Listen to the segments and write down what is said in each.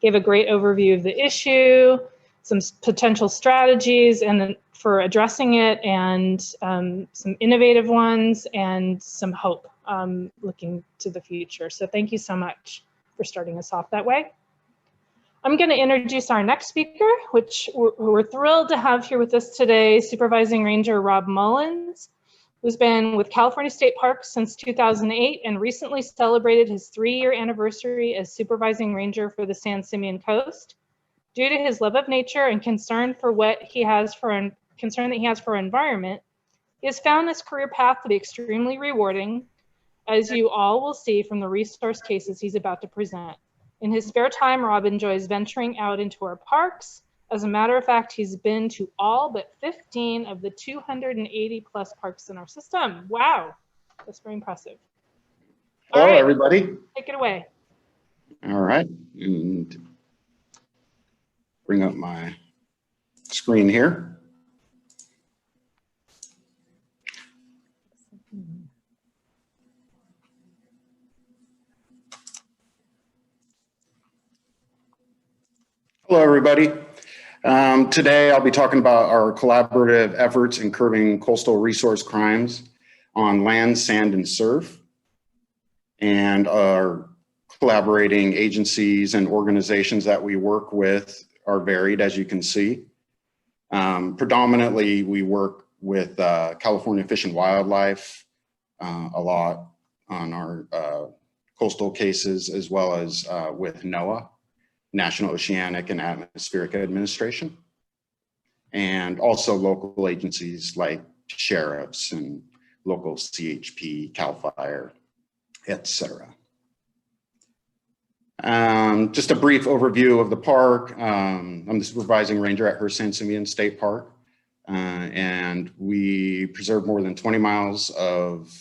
gave a great overview of the issue, some potential strategies and for addressing it, and some innovative ones, and some hope looking to the future. So thank you so much for starting us off that way. I'm going to introduce our next speaker, which we're thrilled to have here with us today, Supervising Ranger Robb Mullins, who's been with California State Parks since 2008 and recently celebrated his 3-year anniversary as Supervising Ranger for the San Simeon Coast. Due to his love of nature and concern that he has for environment, he has found this career path to be extremely rewarding, as you all will see from the resource cases he's about to present. In his spare time, Robb enjoys venturing out into our parks. As a matter of fact, he's been to all but 15 of the 280 plus parks in our system. Wow, that's very impressive. Hello, everybody. Take it away. All right, and bring up my screen here. Hello, everybody. Today, I'll be talking about our collaborative efforts in curbing coastal resource crimes on land, sand, and surf, and our collaborating agencies and organizations that we work with are varied, as you can see. Predominantly, we work with California Fish and Wildlife a lot on our coastal cases, as well as with NOAA, National Oceanic and Atmospheric Administration, and also local agencies like sheriffs and local CHP, CAL FIRE, etc. Just a brief overview of the park. I'm the supervising ranger at San Simeon State Park, and we preserve more than 20 miles of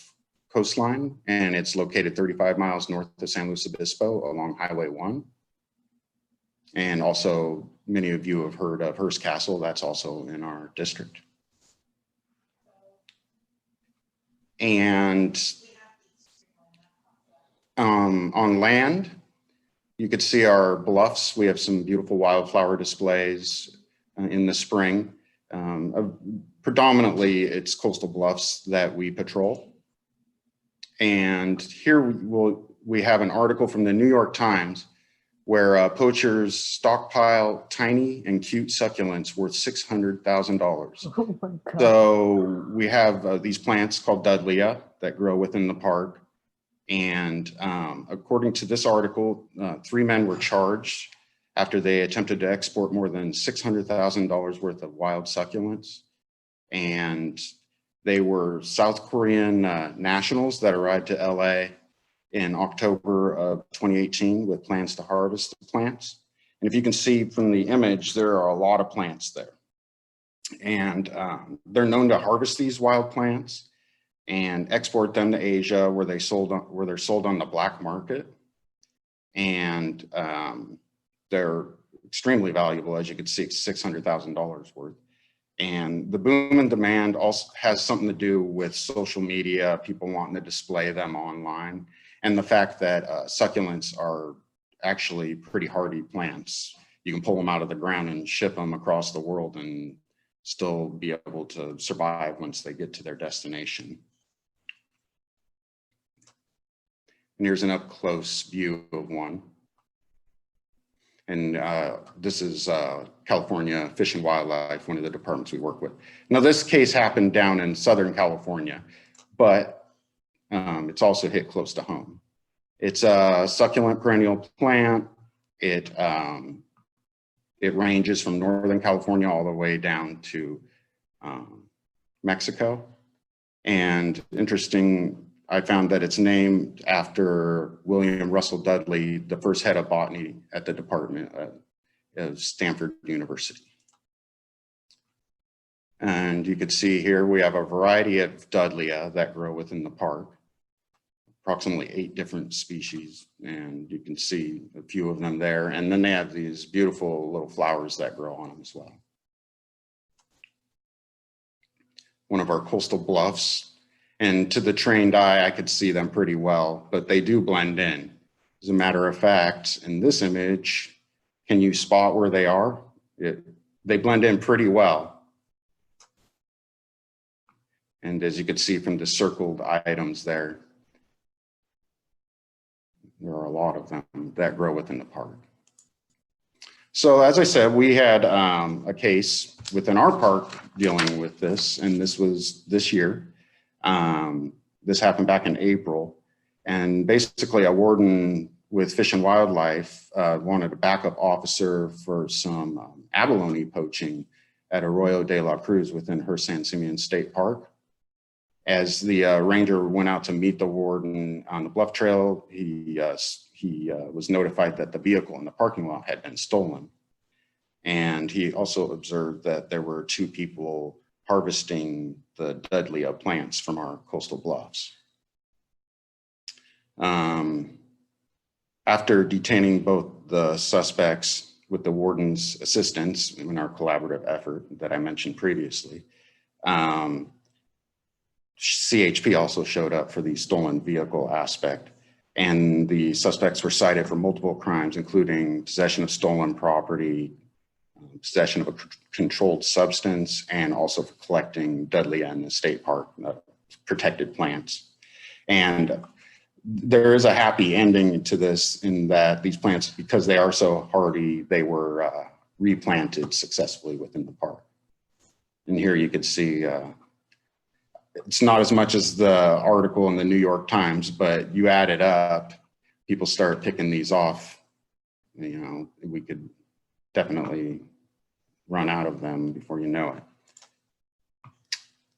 coastline, and it's located 35 miles north of San Luis Obispo along Highway 1. And also, many of you have heard of Hearst Castle. That's also in our district. And on land, you could see our bluffs. We have some beautiful wildflower displays in the spring. Predominantly, it's coastal bluffs that we patrol. And here we have an article from the New York Times where poachers stockpile tiny and cute succulents worth $600,000. Oh my God. So we have these plants called Dudlia that grow within the park. And according to this article, 3 men were charged after they attempted to export more than $600,000 worth of wild succulents. And they were South Korean nationals that arrived to LA in October of 2018 with plans to harvest the plants. And if you can see from the image, there are a lot of plants there. And they're known to harvest these wild plants and export them to Asia, where they're sold on the black market. And they're extremely valuable, as you can see, $600,000 worth. And the boom and demand also has something to do with social media, people wanting to display them online, and the fact that succulents are actually pretty hardy plants. You can pull them out of the ground and ship them across the world and still be able to survive once they get to their destination. And here's an up-close view of one. And this is California Fish and Wildlife, one of the departments we work with. Now, this case happened down in Southern California, but it's also hit close to home. It's a succulent perennial plant. It ranges from Northern California all the way down to Mexico. And interesting, I found that it's named after William Russell Dudley, the first head of botany at the Department of Stanford University. And you could see here, we have a variety of Dudlia that grow within the park, approximately 8 different species. And you can see a few of them there. And then they have these beautiful little flowers that grow on them as well. One of our coastal bluffs. And to the trained eye, I could see them pretty well, but they do blend in. As a matter of fact, in this image, Can you spot where they are? They blend in pretty well. And as you can see from the circled items there are a lot of them that grow within the park. So as I said, we had a case within our park dealing with this, and this was this year. This happened back in April, and basically a warden with Fish and Wildlife wanted a backup officer for some abalone poaching at Arroyo de la Cruz within her San Simeon State Park. As the ranger went out to meet the warden on the Bluff Trail, he was notified that the vehicle in the parking lot had been stolen. And he also observed that there were 2 people harvesting the Dudlia plants from our coastal bluffs. After detaining both the suspects with the warden's assistance in our collaborative effort that I mentioned previously, CHP also showed up for the stolen vehicle aspect, and the suspects were cited for multiple crimes, including possession of stolen property, possession of a controlled substance, and also for collecting Dudlia in the state park, protected plants. And there is a happy ending to this in that these plants, because they are so hardy, they were replanted successfully within the park. And here you can see, it's not as much as the article in the New York Times, but you add it up, people start picking these off. You know, we could definitely run out of them before you know it.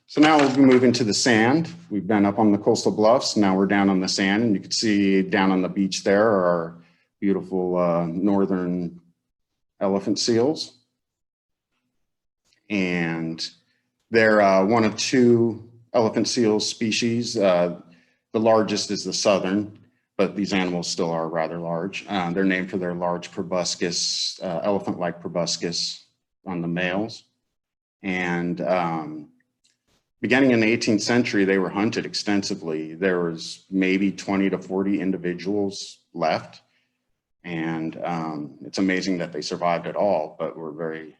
So now we'll be moving to the sand. We've been up on the coastal bluffs. Now we're down on the sand, and you can see down on the beach there are our beautiful northern elephant seals. And they're one of 2 elephant seal species. The largest is the southern, but these animals still are rather large. They're named for their large proboscis, elephant-like proboscis on the males. And beginning in the 18th century, they were hunted extensively. There was maybe 20 to 40 individuals left. And it's amazing that they survived at all, but we're very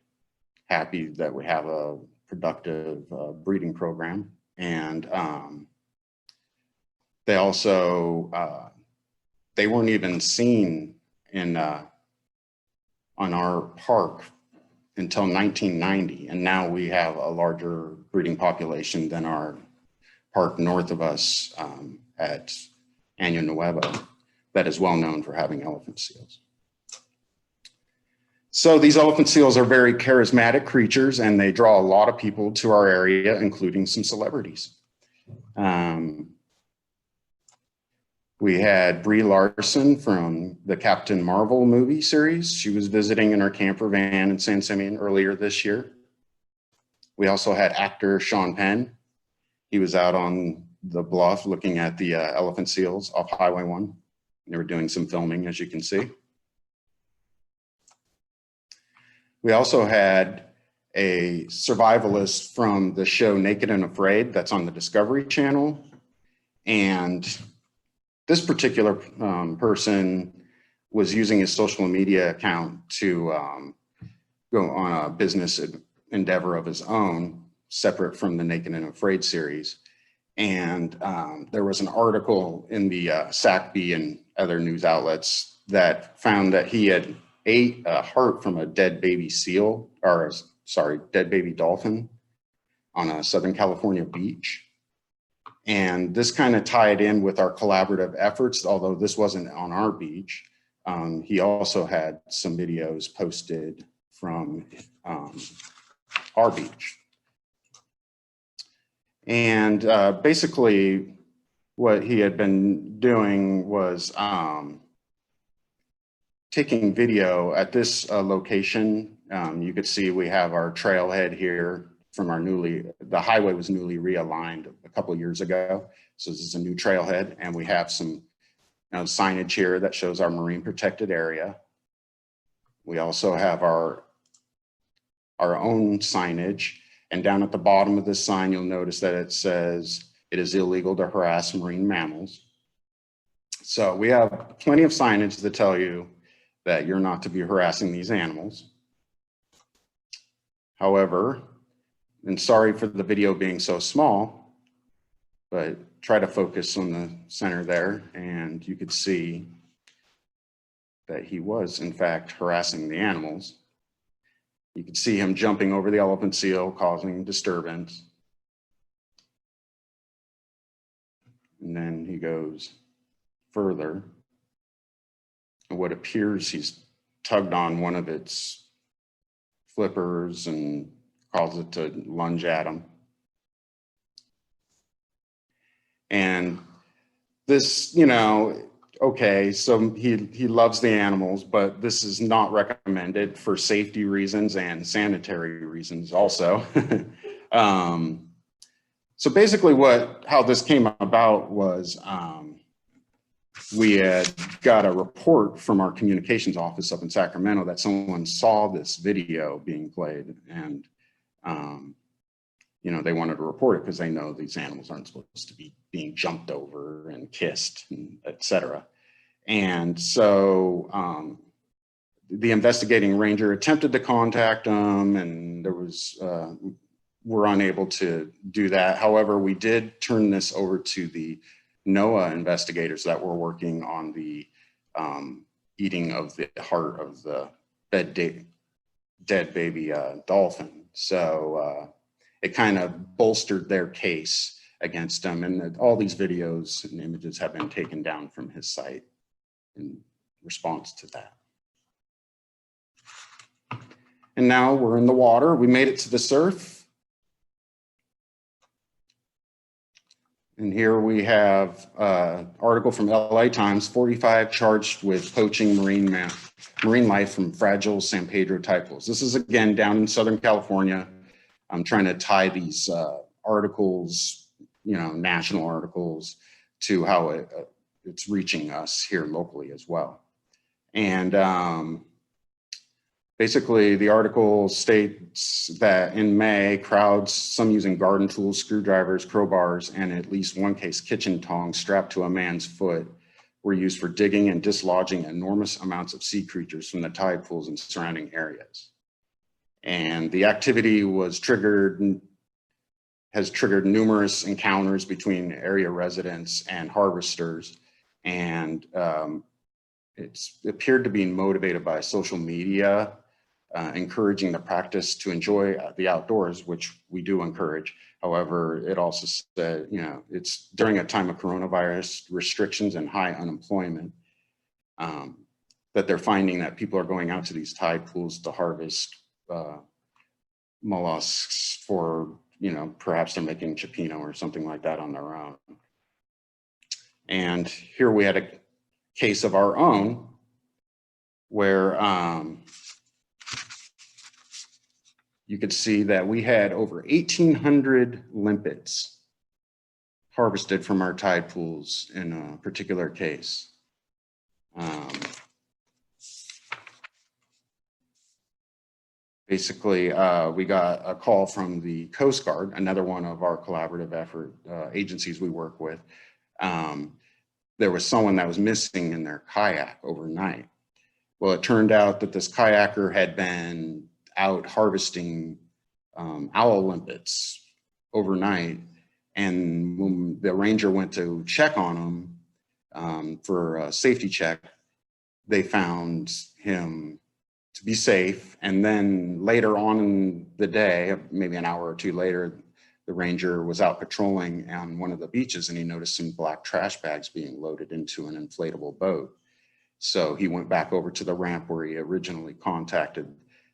happy that we have a productive breeding program. And they also, they weren't even seen in on our park until 1990. And now we have a larger breeding population than our park north of us at Año Nuevo that is well known for having elephant seals. So these elephant seals are very charismatic creatures, and they draw a lot of people to our area, including some celebrities. We had Brie Larson from the Captain Marvel movie series. She was visiting in her camper van in San Simeon earlier this year. We also had actor Sean Penn. He was out on the bluff looking at the elephant seals off Highway 1. They were doing some filming, as you can see. We also had a survivalist from the show Naked and Afraid that's on the Discovery Channel. And this particular person was using his social media account to go on a business endeavor of his own, separate from the Naked and Afraid series. And there was an article in the SACB and other news outlets that found that he had ate a heart from a dead baby seal, or sorry, dead baby dolphin on a Southern California beach. And this kind of tied in with our collaborative efforts, although this wasn't on our beach. He also had some videos posted from our beach. And basically what he had been doing was taking video at this location. You could see we have our trailhead here from our the highway was newly realigned a couple of years ago. So this is a new trailhead, and we have some signage here that shows our marine protected area. We also have our own signage, and down at the bottom of this sign, you'll notice that it says it is illegal to harass marine mammals. So we have plenty of signage to tell you that you're not to be harassing these animals. However, and sorry for the video being so small, but try to focus on the center there, and you could see that he was in fact harassing the animals. You could see him jumping over the elephant seal, causing disturbance. And then he goes further. And what appears he's tugged on one of its flippers and caused it to lunge at him. And this, you know, okay, so he loves the animals, but this is not recommended for safety reasons and sanitary reasons also. So basically how this came about was we had got a report from our communications office up in Sacramento that someone saw this video being played, and you know, they wanted to report it because they know these animals aren't supposed to be being jumped over and kissed, and et cetera. And so the investigating ranger attempted to contact them, and there was, we're unable to do that. However, we did turn this over to the NOAA investigators that were working on the eating of the heart of the dead baby dolphin. So it kind of bolstered their case against him, and all these videos and images have been taken down from his site in response to that. And now we're in the water. We made it to the surf. And here we have an article from LA Times, 45 charged with poaching marine life from fragile San Pedro tidepools. This is again down in Southern California. I'm trying to tie these articles, you know, national articles, to how it's reaching us here locally as well. And basically the article states that in May, crowds, some using garden tools, screwdrivers, crowbars, and at least one case kitchen tongs strapped to a man's foot were used for digging and dislodging enormous amounts of sea creatures from the tide pools and surrounding areas. And the activity has triggered numerous encounters between area residents and harvesters. And it's appeared to be motivated by social media, encouraging the practice to enjoy the outdoors, which we do encourage. However, it also said, you know, it's during a time of coronavirus restrictions and high unemployment that they're finding that people are going out to these tide pools to harvest mollusks for, you know, perhaps they're making chipino or something like that on their own. And here we had a case of our own where you could see that we had over 1,800 limpets harvested from our tide pools in a particular case. Basically, we got a call from the Coast Guard, another one of our collaborative effort agencies we work with. There was someone that was missing in their kayak overnight. Well, it turned out that this kayaker had been out harvesting owl limpets overnight, and when the ranger went to check on him for a safety check, they found him to be safe. And then later on in the day, maybe an hour or two later, the ranger was out patrolling on one of the beaches, and he noticed some black trash bags being loaded into an inflatable boat. So he went back over to the ramp where he originally contacted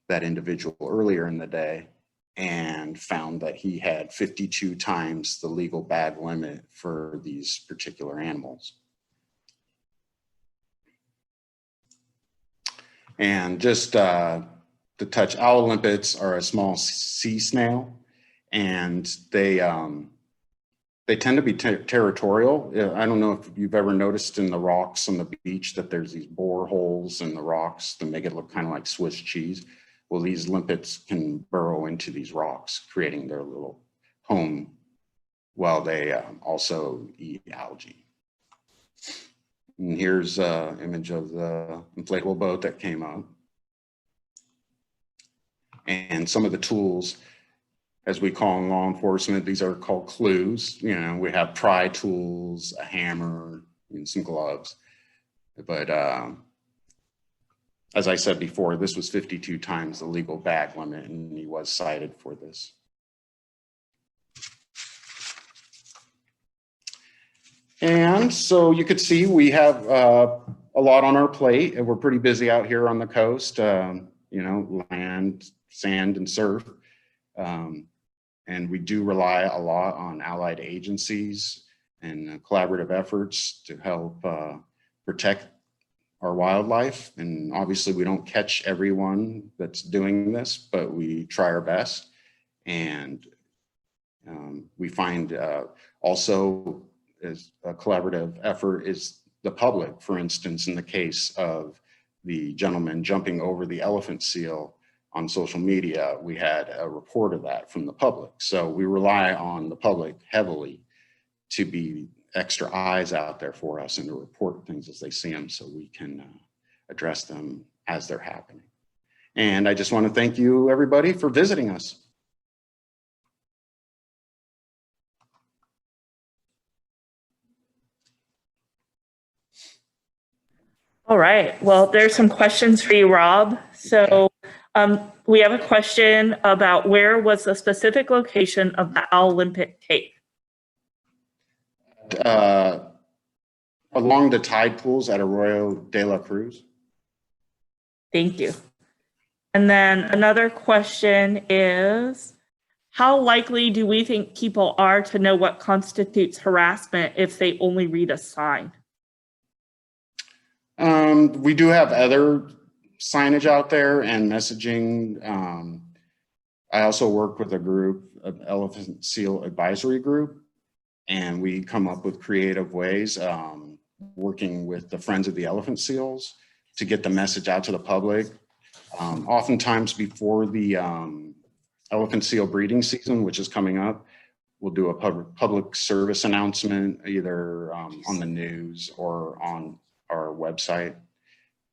that individual earlier in the day and found that he had 52 times the legal bag limit for these particular animals. And just to touch, owl limpets are a small sea snail, and they tend to be territorial. I don't know if you've ever noticed in the rocks on the beach that there's these bore holes in the rocks to make it look kind of like Swiss cheese. Well, these limpets can burrow into these rocks, creating their little home while they also eat algae. And here's an image of the inflatable boat that came up. And some of the tools, as we call in law enforcement, these are called clues. You know, we have pry tools, a hammer, and some gloves. But as I said before, this was 52 times the legal bag limit, and he was cited for this. And so you could see we have a lot on our plate, and we're pretty busy out here on the coast, you know, land, sand, and surf. And we do rely a lot on allied agencies and collaborative efforts to help protect our wildlife. And obviously we don't catch everyone that's doing this, but we try our best. And we find also as a collaborative effort is the public. For instance, in the case of the gentleman jumping over the elephant seal on social media, we had a report of that from the public. So we rely on the public heavily to be extra eyes out there for us and to report things as they see them so we can address them as they're happening. And I just want to thank you, everybody, for visiting us. All right, well, there's some questions for you, Rob. So we have a question about where was the specific location of the Olympic tape? Along the tide pools at Arroyo de la Cruz. Thank you. And then another question is, how likely do we think people are to know what constitutes harassment if they only read a sign? We do have other signage out there and messaging. I also work with a group, of Elephant Seal Advisory Group, and we come up with creative ways, working with the Friends of the Elephant Seals to get the message out to the public. Oftentimes before the elephant seal breeding season, which is coming up, we'll do a public service announcement, either on the news or on our website.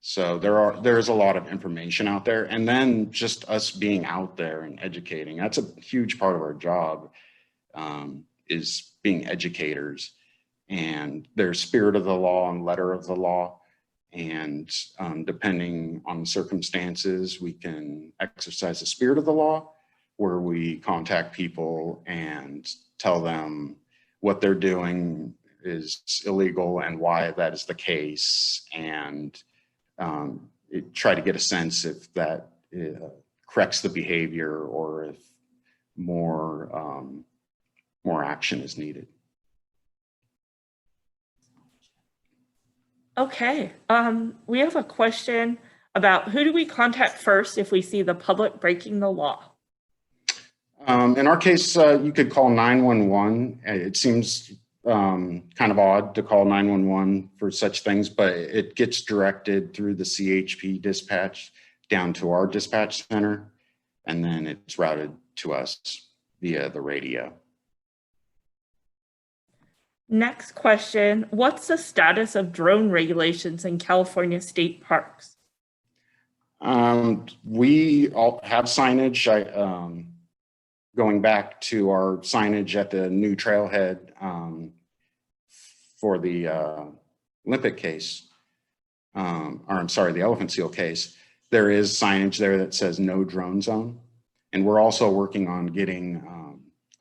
So there's a lot of information out there. And then just us being out there and educating, that's a huge part of our job, is being educators. And there's spirit of the law and letter of the law. And depending on the circumstances, we can exercise the spirit of the law, where we contact people and tell them what they're doing is illegal and why that is the case, and try to get a sense if that corrects the behavior or if more action is needed. Okay, we have a question about who do we contact first if we see the public breaking the law? In our case, you could call 911. It seems kind of odd to call 911 for such things, but it gets directed through the CHP dispatch down to our dispatch center, and then it's routed to us via the radio. Next question, what's the status of drone regulations in California state parks? We all have signage. Going back to our signage at the new trailhead for the Olympic case, or I'm sorry, the elephant seal case, there is signage there that says no drone zone. And we're also working on getting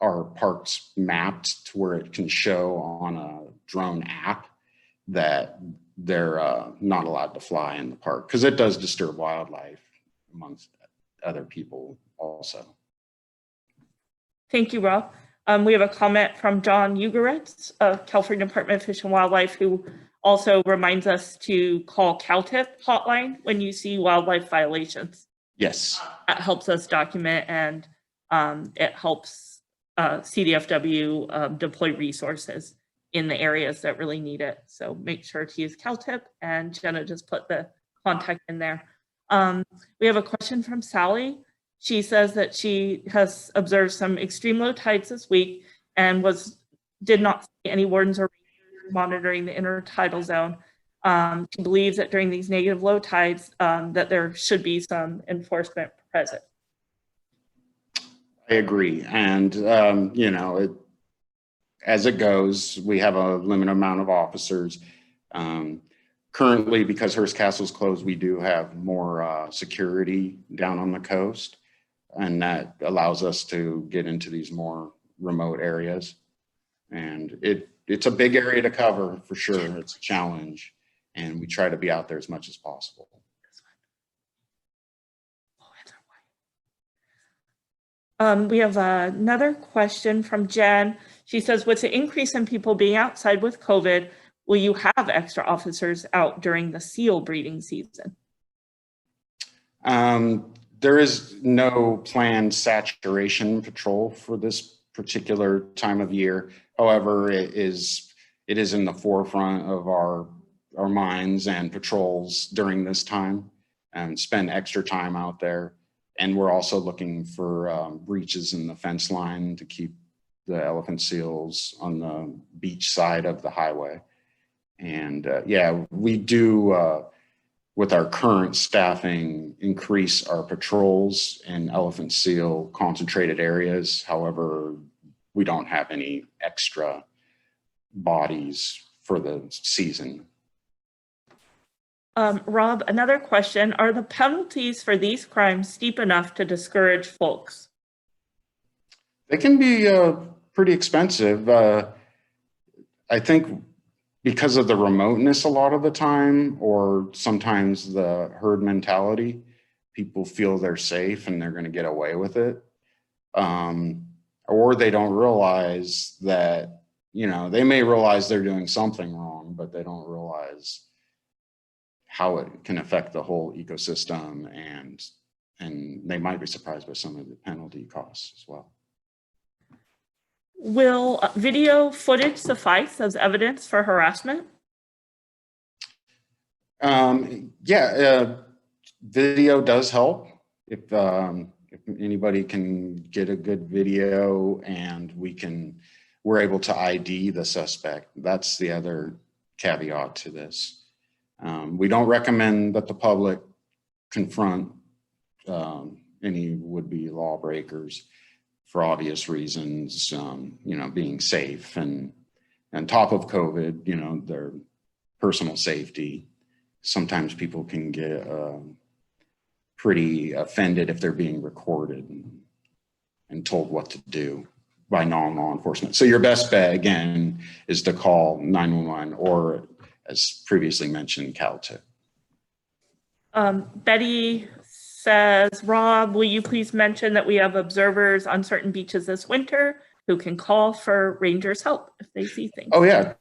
our parks mapped to where it can show on a drone app that they're not allowed to fly in the park, because it does disturb wildlife amongst other people also. Thank you, Rob. We have a comment from John Ugaritz of California Department of Fish and Wildlife, who also reminds us to call CalTIP hotline when you see wildlife violations. Yes. That helps us document, and it helps CDFW deploy resources in the areas that really need it. So make sure to use CalTIP, and Jenna just put the contact in there. We have a question from Sally. She says that she has observed some extreme low tides this week and did not see any wardens or rangers monitoring the intertidal zone. believes that during these negative low tides, that there should be some enforcement present. I agree. And, you know, as it goes, we have a limited amount of officers. Currently, because Hearst Castle's closed, we do have more security down on the coast, and that allows us to get into these more remote areas. And it's a big area to cover for sure. It's a challenge, and we try to be out there as much as possible. We have another question from Jen. She says, with the increase in people being outside with COVID, will you have extra officers out during the seal breeding season? There is no planned saturation patrol for this particular time of year. However, it is in the forefront of our minds and patrols during this time, and spend extra time out there. And we're also looking for breaches in the fence line to keep the elephant seals on the beach side of the highway. And yeah, we do, with our current staffing, increase our patrols in elephant seal concentrated areas. However, we don't have any extra bodies for the season. Rob, another question. Are the penalties for these crimes steep enough to discourage folks? They can be pretty expensive. I think because of the remoteness a lot of the time, or sometimes the herd mentality, people feel they're safe and they're going to get away with it. Or they don't realize that, you know, they may realize they're doing something wrong, but they don't realize how it can affect the whole ecosystem, and they might be surprised by some of the penalty costs as well. Will video footage suffice as evidence for harassment? Yeah, video does help. If anybody can get a good video and we're able to ID the suspect. That's the other caveat to this. We don't recommend that the public confront any would-be lawbreakers for obvious reasons, you know, being safe and on top of COVID, you know, their personal safety. Sometimes people can get pretty offended if they're being recorded and told what to do by non-law enforcement. So your best bet, again, is to call 911 or, as previously mentioned, CalTIP. Betty says, Rob, will you please mention that we have observers on certain beaches this winter who can call for rangers' help if they see things? Oh yeah,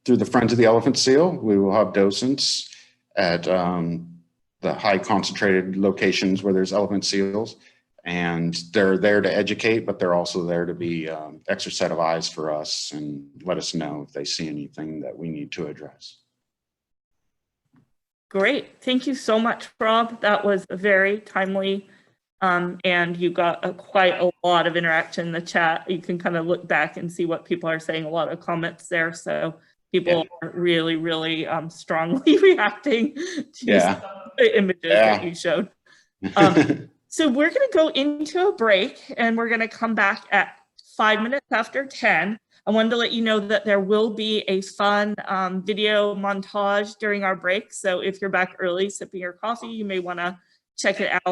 through the Friends of the Elephant Seal, we will have docents at the high concentrated locations where there's elephant seals, and they're there to educate, but they're also there to be extra set of eyes for us and let us know if they see anything that we need to address. Great. Thank you so much, Rob. That was very timely. And you got quite a lot of interaction in the chat. You can kind of look back and see what people are saying, a lot of comments there. So people are really, really strongly reacting to the images that you showed. So we're going to go into a break and we're going to come back at 5 minutes after 10. I wanted to let you know that there will be a fun video montage during our break. So if you're back early sipping your coffee, you may want to check it out.